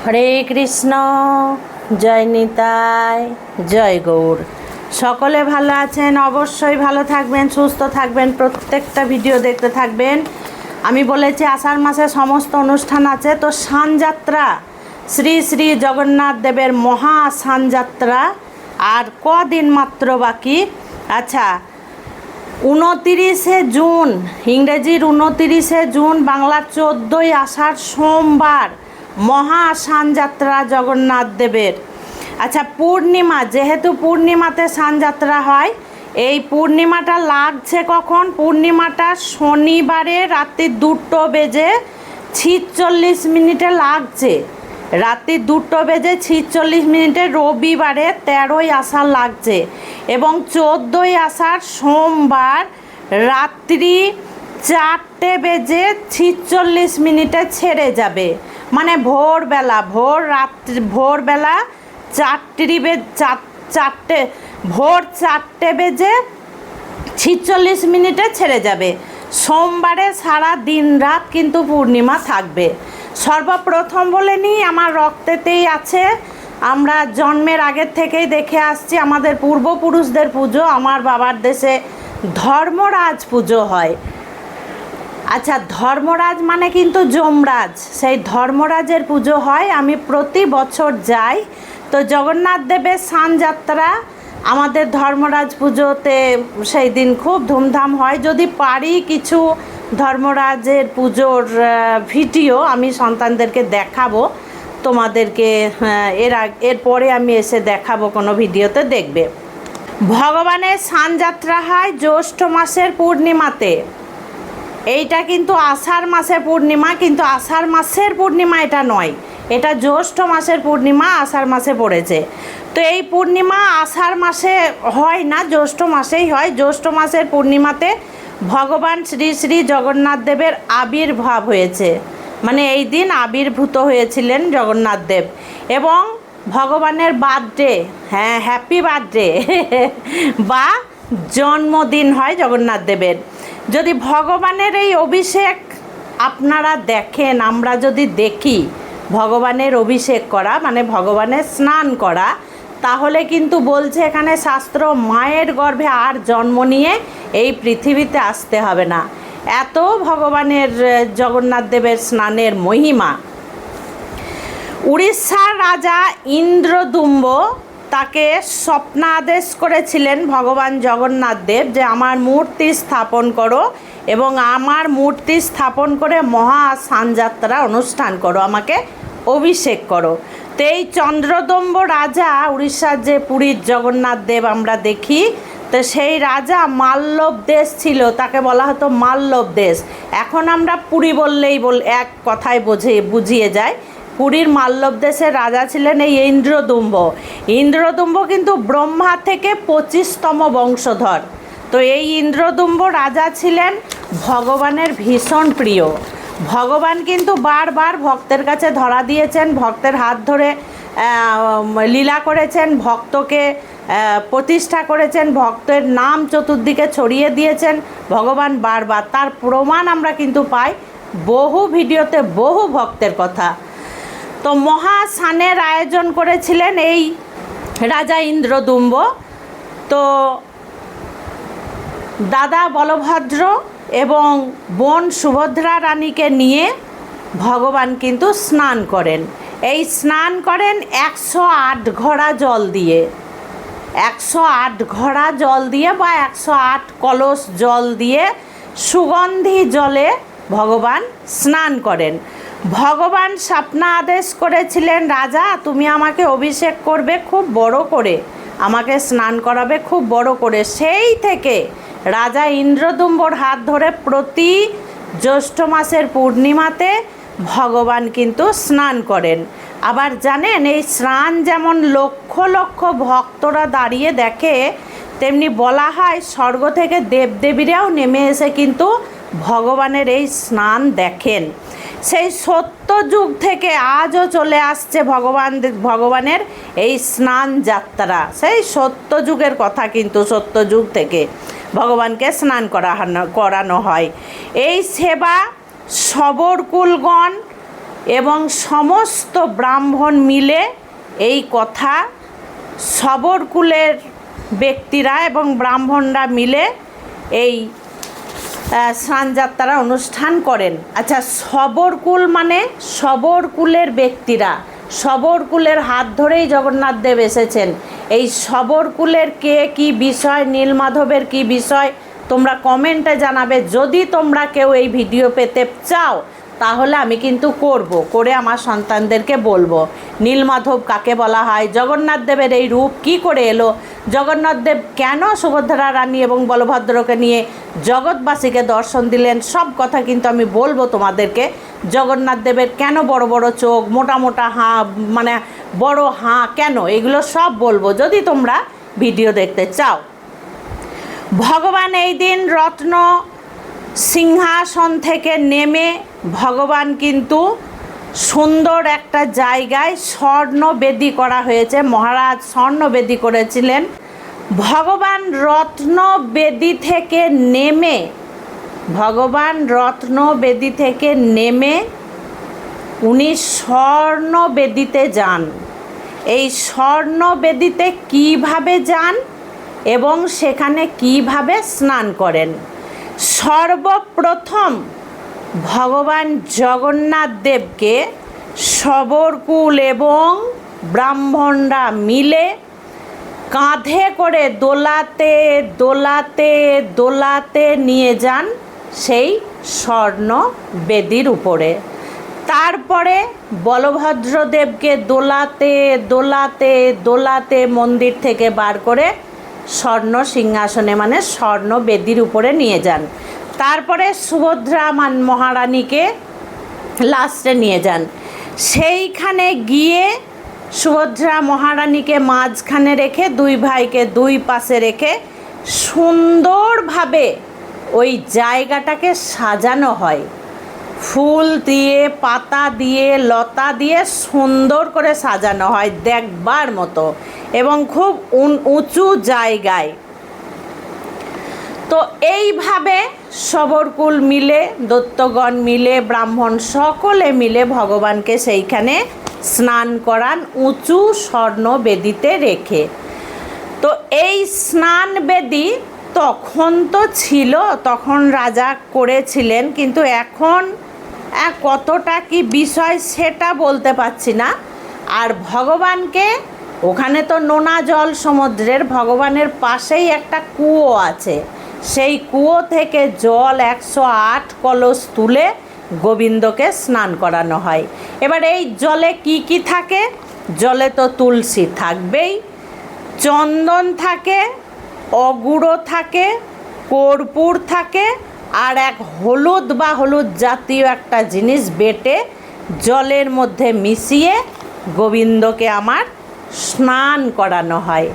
হরে কৃষ্ণ, জয় নিতাই, জয় গৌর। সকলে ভালো আছেন? অবশ্যই ভালো থাকবেন, সুস্থ থাকবেন, প্রত্যেকটা ভিডিও দেখতে থাকবেন। আমি বলেছি আষাঢ় মাসে সমস্ত অনুষ্ঠান আছে, তো সানযাত্রা, শ্রী শ্রী জগন্নাথ দেবের মহা সানযাত্রা আর কদিন মাত্র বাকি। আচ্ছা, 29শে জুন, ইংরেজির 29শে জুন, বাংলার 14ই আষাঢ় সোমবার মহা সানযাত্রা জগন্নাথ দেবের। আচ্ছা, পূর্ণিমা, যেহেতু পূর্ণিমাতে সানযাত্রা হয়, এই পূর্ণিমাটা লাগছে কখন? পূর্ণিমাটা শনিবারে রাত্রি 2:46 লাগছে, রাত্রি 2:46, রবিবারে 13ই আষাঢ় লাগছে, এবং 14ই আষাঢ় সোমবার রাত্রি 4:46 ছেড়ে যাবে। মানে ভোরবেলা, ভোর 4:46 ছেড়ে যাবে। সোমবারে সারা দিন রাত কিন্তু পূর্ণিমা থাকবে। সর্বপ্রথম বলে নিই, আমার রক্তেতেই আছে, আমরা জন্মের আগের থেকেই দেখে আসছি আমাদের পূর্বপুরুষদের পুজো। আমার বাবার দেশে ধর্মরাজ পুজো হয়। আচ্ছা, ধর্মরাজ মানে কিন্তু যমরাজ, সেই ধর্মরাজের পুজো হয়। আমি প্রতি বছর যাই। তো জগন্নাথ দেবের সানযাত্রা আমাদের ধর্মরাজ পুজোতে সেই দিন খুব ধুমধাম হয়। যদি পারি কিছু ধর্মরাজের পুজোর ভিডিও আমি সন্তানদেরকে দেখাবো, তোমাদেরকে এরপরে আমি এসে দেখাবো, কোনো ভিডিওতে দেখবে। ভগবানের সানযাত্রা হয় জ্যৈষ্ঠ মাসের পূর্ণিমাতে। এইটা কিন্তু আষাঢ় মাসের পূর্ণিমা, কিন্তু আষাঢ় মাসের পূর্ণিমা এটা নয়, এটা জ্যৈষ্ঠ মাসের পূর্ণিমা আষাঢ় মাসে পড়েছে। তো এই পূর্ণিমা আষাঢ় মাসে হয় না, জ্যৈষ্ঠ মাসেই হয়। জ্যৈষ্ঠ মাসের পূর্ণিমাতে ভগবান শ্রী শ্রী জগন্নাথ দেবের আবির্ভাব হয়েছে, মানে এই দিন আবির্ভূত হয়েছিলেন জগন্নাথ দেব। এবং ভগবানের বার্থডে, হ্যাঁ, হ্যাপি বার্থডে বা জন্মদিন হয় জগন্নাথ দেবের। যদি ভগবানের এই অভিষেক আপনারা দেখেন, আমরা যদি দেখি ভগবানের অভিষেক করা, মানে ভগবানের স্নান করা, তাহলে কিন্তু বলছে এখানে শাস্ত্র, মায়ের গর্ভে আর জন্ম নিয়ে এই পৃথিবীতে আসতে হবে না। এত ভগবানের জগন্নাথ দেবের স্নানের মহিমা। উড়িষ্যার রাজা ইন্দ্রদুম্ব তাকে স্বপ্নাদেশ করেছিলেন ভগবান জগন্নাথ দেব যে আমার মূর্তি স্থাপন করো, এবং আমার মূর্তি স্থাপন করে মহা সানযাত্রা অনুষ্ঠান করো, আমাকে অভিষেক করো। তো এই চন্দ্রদম্ব রাজা, উড়িষ্যার যে পুরীর জগন্নাথ দেব আমরা দেখি, তো সেই রাজা মাল্লব দেশ ছিল, তাকে বলা হতো মাল্লব দেশ। এখন আমরা পুরী বললেই এক কথায় বুঝিয়ে যায়। পুরীর মাল্লব দেশের রাজা ছিলেন এই ইন্দ্রদুম্ব। ইন্দ্রদুম্ব কিন্তু ব্রহ্মা থেকে 25তম বংশধর। তো এই ইন্দ্রদুম্ব রাজা ছিলেন ভগবানের ভীষণ প্রিয়। ভগবান কিন্তু বারবার ভক্তের কাছে ধরা দিয়েছেন, ভক্তের হাত ধরে লীলা করেছেন, ভক্তকে প্রতিষ্ঠা করেছেন, ভক্তের নাম চতুর্দিকে ছড়িয়ে দিয়েছেন ভগবান বারবার। তার প্রমাণ আমরা কিন্তু পাই বহু ভিডিওতে, বহু ভক্তের কথা। তো মহা স্নানের আয়োজন করেছিলেন এই রাজা ইন্দ্রদুম্ব। তো দাদা বলভদ্র এবং বোন সুভদ্রা রানীকে নিয়ে ভগবান কিন্তু স্নান করেন। এই স্নান করেন 108 ঘড়া জল দিয়ে, 108 ঘড়া জল দিয়ে বা 108 কলস জল দিয়ে সুগন্ধি জলে ভগবান স্নান করেন। ভগবান স্বপ্না আদেশ করেছিলেন, রাজা তুমি আমাকে অভিষেক করবে খুব বড় করে, আমাকে স্নান করাবে খুব বড় করে। সেই থেকে রাজা ইন্দ্রদুম্বর হাত ধরে প্রতি জ্যৈষ্ঠ মাসের পূর্ণিমাতে ভগবান কিন্তু স্নান করেন। আবার জানেন, এই স্নান যেমন লক্ষ লক্ষ ভক্তরা দাঁড়িয়ে দেখে, তেমনি বলা হয় স্বর্গ থেকে দেবদেবীরাও নেমে এসে কিন্তু ভগবানের এই স্নান দেখেন। সেই সত্যযুগ থেকে আজও চলে আসছে ভগবানের এই স্নান যাত্রা। সেই সত্যযুগের কথা, কিন্তু সত্যযুগ থেকে ভগবানকে স্নান করানো হয়। এই সেবা সবরকুলগণ এবং সমস্ত ব্রাহ্মণ মিলে এই কথা শবরকুলের ব্যক্তিরা এবং ব্রাহ্মণরা মিলে এই স্নানযাত্রা অনুষ্ঠান করেন। আচ্ছা, শবরকুল মানে শবরকুলের ব্যক্তিরা, শবরকুলের হাত ধরেই জগন্নাথ দেব এসেছেন। এই শবরকুলের কে কি বিষয়, নীলমাধবের কি বিষয় তোমরা কমেন্টে জানাবে। যদি তোমরা কেউ এই ভিডিও পেতে চাও তাহলে আমি কিন্তু করে আমার সন্তানদেরকে বলবো নীলমাধব কাকে বলা হয়, জগন্নাথ দেবের এই রূপ কি করে এলো, জগন্নাথ দেব কেন সুভদ্রা রানী এবং বলভদ্রকে নিয়ে জগৎবাসীকে দর্শন দিলেন, সব কথা কিন্তু আমি বলবো তোমাদেরকে। জগন্নাথ দেবের কেন বড় বড় চোখ, মোটা মোটা হাঁ, মানে বড় হাঁ কেন, এগুলো সব বলবো যদি তোমরা ভিডিও দেখতে চাও। ভগবান এই দিন রত্ন সিংহাসন থেকে নেমে ভগবান কিন্তু সুন্দর একটা জায়গায় স্বর্ণবেদী করা হয়েছে, মহারাজ স্বর্ণবেদী করেছিলেন। ভগবান রত্নবেদী থেকে নেমে উনি স্বর্ণবেদীতে যান। এই স্বর্ণবেদীতে কিভাবে যান এবং সেখানে কিভাবে স্নান করেন। সর্বপ্রথম ভগবান জগন্নাথ দেবকে শবরকুল এবং ব্রাহ্মণরা মিলে কাঁধে করে দোলাতে দোলাতে দোলাতে নিয়ে যান সেই স্বর্ণ বেদির উপরে। তারপরে বলভদ্রদেবকে দোলাতে দোলাতে দোলাতে মন্দির থেকে বার করে স্বর্ণ সিংহাসনে মানে স্বর্ণ বেদির উপরে নিয়ে যান। তারপরে সুভদ্রা মহারানীকে লাস্টে নিয়ে যান। সেইখানে গিয়ে সুভদ্রা মহারানীকে মাঝখানে রেখে দুই ভাইকে দুই পাশে রেখে সুন্দরভাবে ওই জায়গাটাকে সাজানো হয়, ফুল দিয়ে, পাতা দিয়ে, লতা দিয়ে সুন্দর করে সাজানো হয় দেখবার মতো এবং খুব উঁচু জায়গায়। তো এইভাবে শবরকুল মিলে, দৈত্যগণ মিলে, ব্রাহ্মণ সকলে মিলে ভগবানকে সেইখানে স্নান করান উঁচু স্বর্ণ বেদিতে রেখে। তো এই স্নান বেদি তখন তো ছিল, তখন রাজা করেছিলেন, কিন্তু এখন কতটা কি বিষয় সেটা বলতে পারছি না। আর ভগবানকে ওখানে তো নোনা জল সমুদ্রের, ভগবানের পাশেই একটা কুয়ো আছে, সেই কুয়ো থেকে জল 108 কলস তুলে গোবিন্দকে স্নান করানো হয়। এবার এই জলে কি কি থাকে? জলে তো তুলসী থাকবেই, চন্দন থাকে, অগুড়ো থাকে, কর্পূর থাকে, আর এক হলুদ বা হলুদ জাতীয় একটা জিনিস বেটে জলের মধ্যে মিশিয়ে গোবিন্দকে আমার স্নান করানো হয়,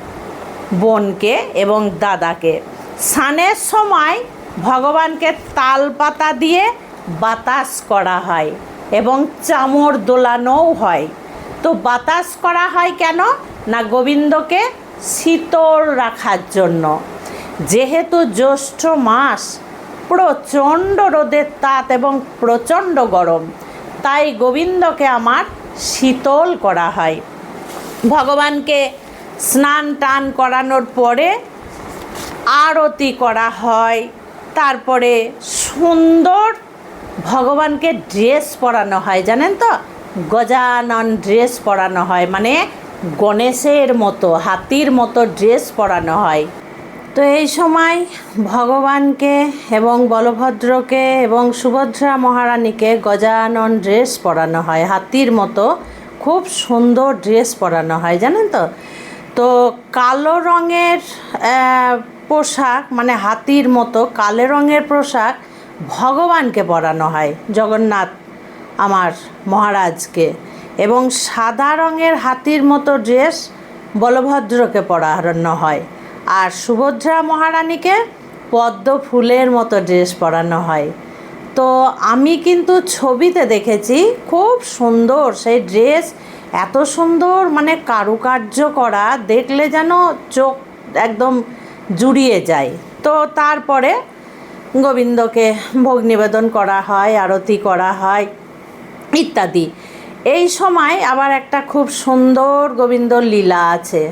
বোনকে এবং দাদাকে। স্নানের সময় ভগবানকে তাল পাতা দিয়ে বাতাস করা হয় এবং চামর দোলানোও হয়। তো বাতাস করা হয় কেন না, গোবিন্দকে শীতল রাখার জন্য। যেহেতু জ্যৈষ্ঠ মাস, প্রচণ্ড রোদের তাপ এবং প্রচণ্ড গরম, তাই গোবিন্দকে আমার শীতল করা হয়। ভগবানকে স্নান টান করানোর পরে আরতি করা হয়, তারপরে সুন্দর ভগবানকে ড্রেস পরানো হয়, জানেন তো, গজানন ড্রেস পরানো হয়, মানে গণেশের মতো হাতির মতো ড্রেস পরানো হয়। তো এই সময় ভগবানকে এবং বলভদ্রকে এবং সুভদ্রা মহারানীকে গজানন ড্রেস পরানো হয়, হাতির মতো খুব সুন্দর ড্রেস পরানো হয়, জানেন তো। তো কালো রঙের পোশাক, মানে হাতির মতো কালো রঙের পোশাক ভগবানকে পরানো হয়, জগন্নাথ আমার মহারাজকে, এবং সাদা রঙের হাতির মতো ড্রেস বলভদ্রকে পরানো হয়, আর সুভদ্রা মহারানীকে পদ্ম ফুলের মতো ড্রেস পরানো হয়। তো আমি কিন্তু ছবিতে দেখেছি, খুব সুন্দর সেই ড্রেস, এত সুন্দর মানে কারুকার্য করা, দেখলে যেন চোখ একদম জুড়িয়ে যায়। তো তারপরে গোবিন্দকে ভোগ নিবেদন করা হয়, আরতি করা হয়, ইত্যাদি। এই সময় আবার একটা খুব সুন্দর গোবিন্দ লীলা আছে।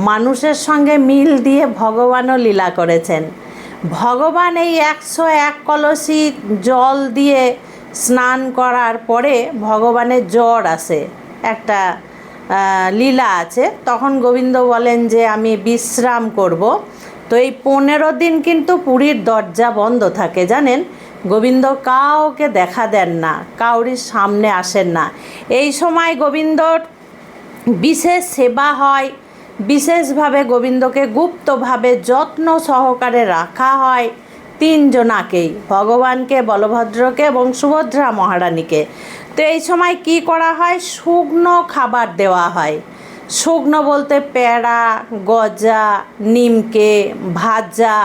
মানুষের সঙ্গে মিল দিয়ে ভগবানও লীলা করেছেন। ভগবান এই 101 কলসি জল দিয়ে স্নান করার পরে ভগবানের জ্বর আসে, একটা লীলা আছে। তখন গোবিন্দ বলেন যে আমি বিশ্রাম করব। তো এই 15 দিন কিন্তু পুরীর দরজা বন্ধ থাকে, জানেন। গোবিন্দ কাউকে দেখা দেন না, কাউরির সামনে আসেন না। এই সময় গোবিন্দর বিশেষ সেবা হয়, বিশেষভাবে গোবিন্দকে গুপ্তভাবে যত্ন সহকারে রাখা হয়। 3 জনাকেই, ভগবানকে, বলভদ্রকে এবং সুভদ্রা মহারানীকে। তো এই সময় কি করা হয়, শুকনো খাবার দেওয়া হয়। শুকনো বলতে প্যাড়া, গজা, নিমকে, ভাজা,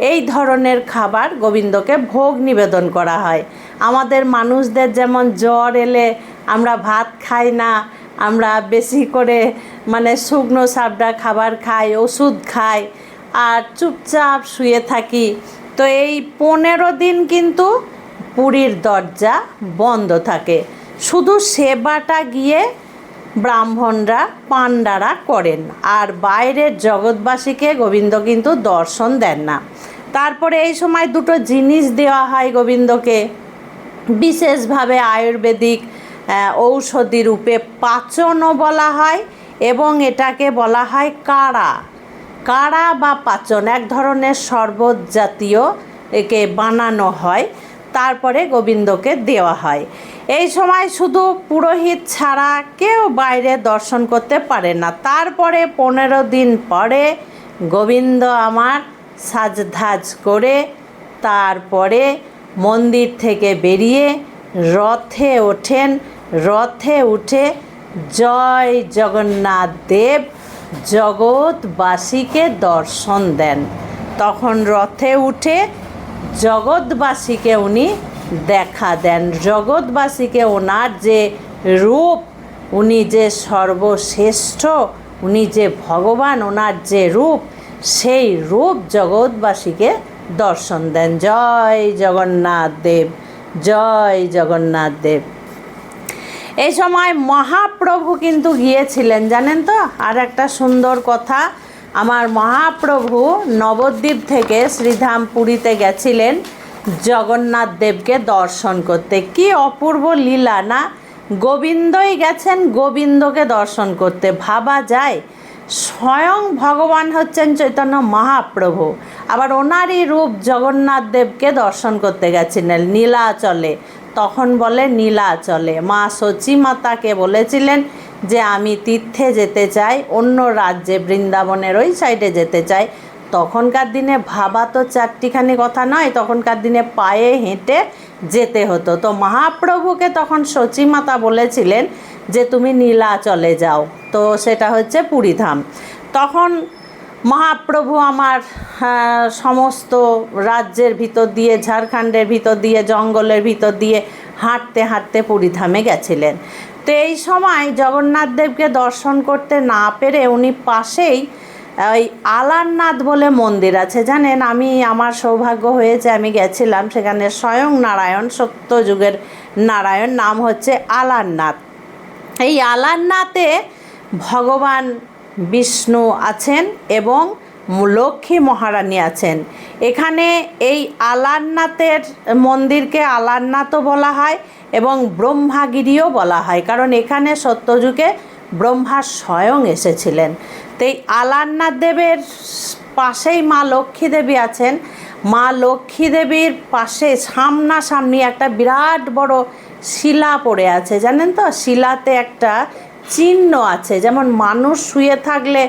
এই ধরনের খাবার গোবিন্দকে ভোগ নিবেদন করা হয়। আমাদের মানুষদের যেমন জ্বর এলে আমরা ভাত খাই না, আমরা বেশি করে মানে শুকনো সাবডা খাবার খাই, ওষুধ খাই আর চুপচাপ শুয়ে থাকি। তো এই 15 দিন কিন্তু পুরীর দরজা বন্ধ থাকে। শুধু সেবাটা গিয়ে ব্রাহ্মণরা, পাণ্ডারা করেন, আর বাইরের জগৎবাসীকে গোবিন্দ কিন্তু দর্শন দেন না। তারপরে এই সময় 2টো জিনিস দেওয়া হয় গোবিন্দকে, বিশেষভাবে আয়ুর্বেদিক ঔষধি রূপে পাচনও বলা হয়, এবং এটাকে বলা হয় কাড়া। কাড়া বা পাচন, এক ধরনের শরবত জাতীয়, একে বানানো হয়, তারপরে গোবিন্দকে দেওয়া হয়। এই সময় শুধু পুরোহিত ছাড়া কেউ বাইরে দর্শন করতে পারে না। তারপরে 15 দিন পরে গোবিন্দ আমার সাজধাজ করে তারপরে মন্দির থেকে বেরিয়ে রথে ওঠেন। রথে উঠে জয় জগন্নাথ দেব জগৎবাসীকে দর্শন দেন। তখন রথে উঠে জগৎবাসীকে উনি দেখা দেন। জগৎবাসীকে ওনার যে রূপ, উনি যে সর্বশ্রেষ্ঠ, উনি যে ভগবান, ওনার যে রূপ, সেই রূপ জগৎবাসীকে দর্শন দেন। জয় জগন্নাথ দেব, জয় জগন্নাথ দেব। এই সময় মহাপ্রভু কিন্তু গিয়েছিলেন, জানেন তো। আর একটা সুন্দর কথা, আমার মহাপ্রভু নবদ্বীপ থেকে শ্রীধাম পুরীতে গেছিলেন জগন্নাথ দেবকে দর্শন করতে। কি অপূর্ব লীলা না, গোবিন্দই গেছেন গোবিন্দকে দর্শন করতে। ভাবা যায়, স্বয়ং ভগবান হচ্ছেন চৈতন্য মহাপ্রভু, আবার ওনারই রূপ জগন্নাথ দেবকে দর্শন করতে গেছিলেন নীলাচলে। তখন বলে নীলাচলে মা সচী মাতাকে বলেছিলেন যে আমি তীর্থে যেতে চাই, অন্য রাজ্যে, বৃন্দাবনের ওই সাইডে যেতে চাই। তখনকার দিনে ভাবা তো চারটিখানি কথা নয়, তখনকার দিনে পায়ে হেঁটে যেতে হতো। তো মহাপ্রভুকে তখন সচী মাতা বলেছিলেন যে তুমি নীলাচলে যাও, তো সেটা হচ্ছে পুরীধাম। তখন মহাপ্রভু আমার সমস্ত রাজ্যের ভিতর দিয়ে, ঝাড়খণ্ডের ভিতর দিয়ে, জঙ্গলের ভিতর দিয়ে হাঁটতে হাঁটতে পুরীধামে গেছিলেন। তো এই সময় জগন্নাথ দেবকে দর্শন করতে না পেরে উনি পাশেই ওই আলারনাথ বলে মন্দির আছে, জানেন। আমার সৌভাগ্য হয়েছে, আমি গেছিলাম সেখানে। স্বয়ং নারায়ণ, সত্যযুগের নারায়ণ, নাম হচ্ছে আলারনাথ। এই আলারনাথে ভগবান বিষ্ণু আছেন এবং লক্ষ্মী মহারানী আছেন। এখানে এই আলারনাথের মন্দিরকে আলারনাথও বলা হয় এবং ব্রহ্মাগিরিও বলা হয়, কারণ এখানে সত্যযুগে ব্রহ্মা স্বয়ং এসেছিলেন। তো এই আলারনাথ দেবের পাশেই মা লক্ষ্মী দেবী আছেন। মা লক্ষ্মী দেবীর পাশে সামনাসামনি একটা বিরাট বড় শিলা পড়ে আছে, জানেন তো। শিলাতে একটা চিহ্ন আছে, যেমন মানুষ শুয়ে থাকলে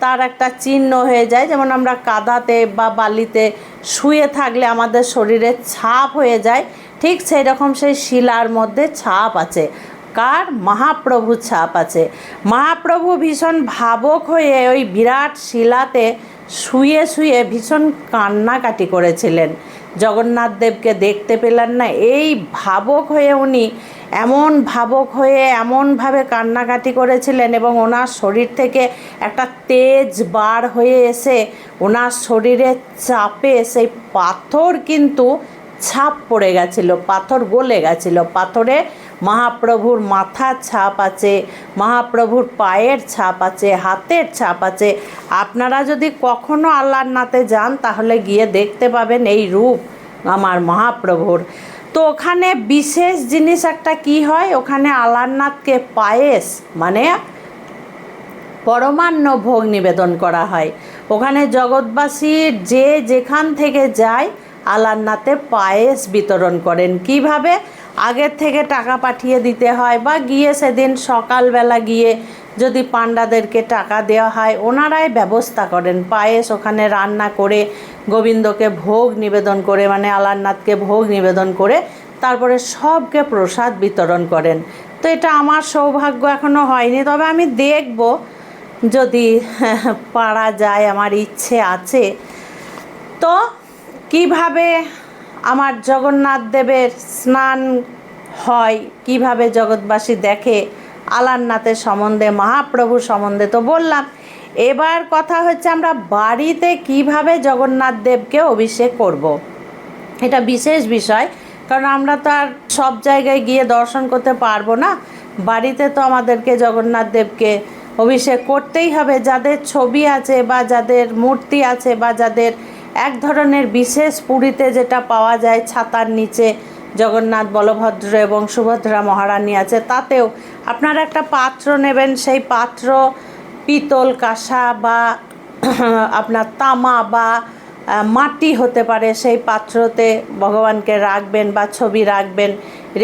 তার একটা চিহ্ন হয়ে যায়, যেমন আমরা কাদাতে বা বালিতে শুয়ে থাকলে আমাদের শরীরে ছাপ হয়ে যায়, ঠিক সেই রকম সেই শিলার মধ্যে ছাপ আছে। কার? মহাপ্রভু ছাপ আছে। মহাপ্রভু ভীষণ ভাবুক হয়ে ওই বিরাট শিলাতে শুয়ে শুয়ে ভীষণ কান্নাকাটি করেছিলেন। জগন্নাথ দেবকে দেখতে পেলেন না, এই ভাবুক হয়ে উনি এমনভাবে কান্নাকাটি করেছিলেন, এবং ওনার শরীর থেকে একটা তেজ বার হয়ে এসে ওনার শরীরে চাপে সেই পাথর কিন্তু ছাপ পড়ে গেছিলো, পাথর গলে গেছিলো, পাথরে মহাপ্রভুর মাথার ছাপ আছে, মহাপ্রভুর পায়ের ছাপ আছে, হাতের ছাপ আছে। আপনারা যদি কখনো আল্লাহনাথে যান তাহলে গিয়ে দেখতে পাবেন এই রূপ আমার মহাপ্রভুর। তো ওখানে বিশেষ জিনিস একটা কি হয়, ওখানে আল্লাহনাথকে পায়েস মানে পরমান্ন ভোগ নিবেদন করা হয়। ওখানে জগৎবাসীর যে যেখান থেকে যায় আল্লাহনাথে পায়েস বিতরণ করেন। কিভাবে? আগের থেকে টাকা পাঠিয়ে দিতে হয় বা গিয়ে সেদিন সকালবেলা গিয়ে যদি পান্ডাদেরকে টাকা দেওয়া হয়, ওনারাই ব্যবস্থা করেন পায়েস ওখানে রান্না করে গোবিন্দকে ভোগ নিবেদন করে, মানে আল্লাহনাথকে ভোগ নিবেদন করে তারপরে সবকে প্রসাদ বিতরণ করেন। তো এটা আমার সৌভাগ্য এখনও হয়নি, তবে আমি দেখব যদি পারা যায়, আমার ইচ্ছে আছে। তো কিভাবে আমার জগন্নাথ দেবের স্নান হয়, কিভাবে জগৎবাসী দেখে আল্লাহনাথের সম্বন্ধে, মহাপ্রভু সম্বন্ধে তো বললাম। এবার কথা হচ্ছে আমরা বাড়িতে কিভাবে জগন্নাথ দেবকে অভিষেক করব। এটা বিশেষ বিষয়, কারণ আমরা তো আর সব জায়গায় গিয়ে দর্শন করতে পারবো না। বাড়িতে তো আমাদেরকে জগন্নাথ দেবকে অভিষেক করতেই হবে। যাদের ছবি আছে বা যাদের মূর্তি আছে বা যাদের এক ধরনের বিশেষ পুরীতে যেটা পাওয়া যায় ছাতার নিচে জগন্নাথ, বলভদ্র এবং সুভদ্রা মহারানী আছে, তাতেও আপনারা একটা পাত্র নেবেন। সেই পাত্র পিতল, কাঁসা বা আপনার তামা বা মাটি হতে পারে। সেই পাত্রতে ভগবানকে রাখবেন বা ছবি রাখবেন।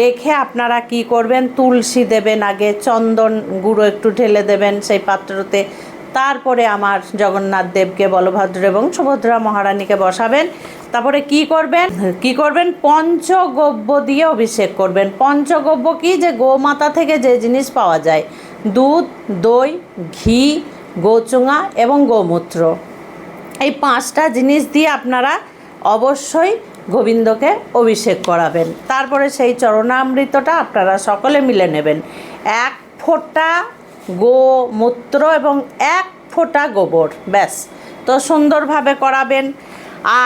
রেখে আপনারা কি করবেন, তুলসী দেবেন, আগে চন্দন গুঁড়ো একটু ঢেলে দেবেন সেই পাত্রতে। তারপরে আমার জগন্নাথ দেবকে, বলভদ্র এবং সুভদ্রা মহারানীকে বসাবেন। তারপরে কি করবেন, পঞ্চগব্য দিয়ে অভিষেক করবেন। পঞ্চগব্য কি, যে গোমাতা থেকে যে জিনিস পাওয়া যায়, দুধ, দই, ঘি, গোচুঙা এবং গোমূত্র, এই 5টা জিনিস দিয়ে আপনারা অবশ্যই গোবিন্দকে অভিষেক করাবেন। তারপরে সেই চরণামৃতটা আপনারা সকলে মিলে নেবেন। 1 ফোঁটা গোমূত্র এবং 1 ফোঁটা গোবর, ব্যাস। তো সুন্দরভাবে করাবেন।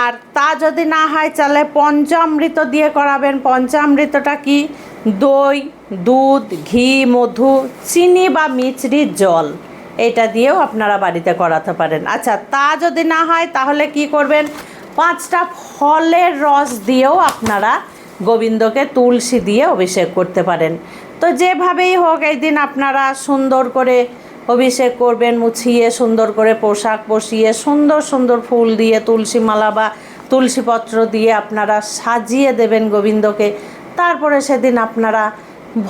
আর তা যদি না হয় তাহলে পঞ্চামৃত দিয়ে করাবেন। পঞ্চামৃতটা কি, দই, দুধ, ঘি, মধু, চিনি বা মিছরির জল, এটা দিয়েও আপনারা বাড়িতে করাতে পারেন। আচ্ছা, তা যদি না হয় তাহলে কি করবেন, 5টা ফলের রস দিয়েও আপনারা গোবিন্দকে তুলসী দিয়ে অভিষেক করতে পারেন। তো যেভাবেই হোক এই দিন আপনারা সুন্দর করে অভিষেক করবেন, মুছিয়ে সুন্দর করে পোশাক পরিয়ে সুন্দর সুন্দর ফুল দিয়ে, তুলসী মালা বা তুলসী পত্র দিয়ে আপনারা সাজিয়ে দেবেন গোবিন্দকে। তারপরে সেদিন আপনারা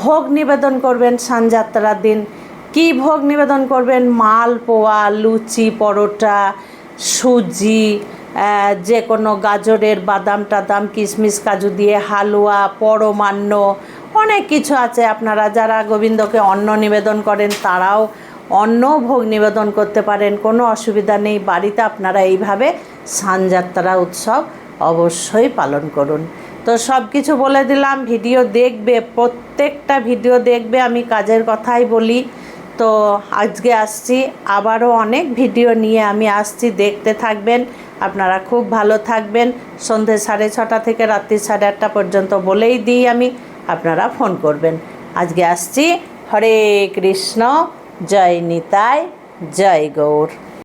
ভোগ নিবেদন করবেন। সানযাত্রার দিন কি ভোগ নিবেদন করবেন, মালপোয়া, লুচি, পরোটা, সুজি, যে কোনো গাজরের বাদাম টাদাম, কিশমিশ, কাজু দিয়ে হালুয়া, পরমান্ন, অনেক কিছু আছে। আপনারা যারা গোবিন্দকে অন্ন নিবেদন করেন তারাও অন্ন ভোগ নিবেদন করতে পারেন, কোনো অসুবিধা নেই। বাড়িতে আপনারা এইভাবে সানযাত্রা উৎসব অবশ্যই পালন করুন। তো সব কিছু বলে দিলাম। ভিডিও দেখবে, প্রত্যেকটা ভিডিও দেখবে, আমি কাজের কথাই বলি। তো আজকে আসছি, আবারও অনেক ভিডিও নিয়ে আমি আসছি, দেখতে থাকবেন। আপনারা খুব ভালো থাকবেন। সন্ধে 6:30 থেকে রাত্রি 8:30 পর্যন্ত বলেই দিই আমি, আপনারা ফোন করবেন। আজকে আসছি। হরে কৃষ্ণ, জয় নিতাই, জয় গৌর।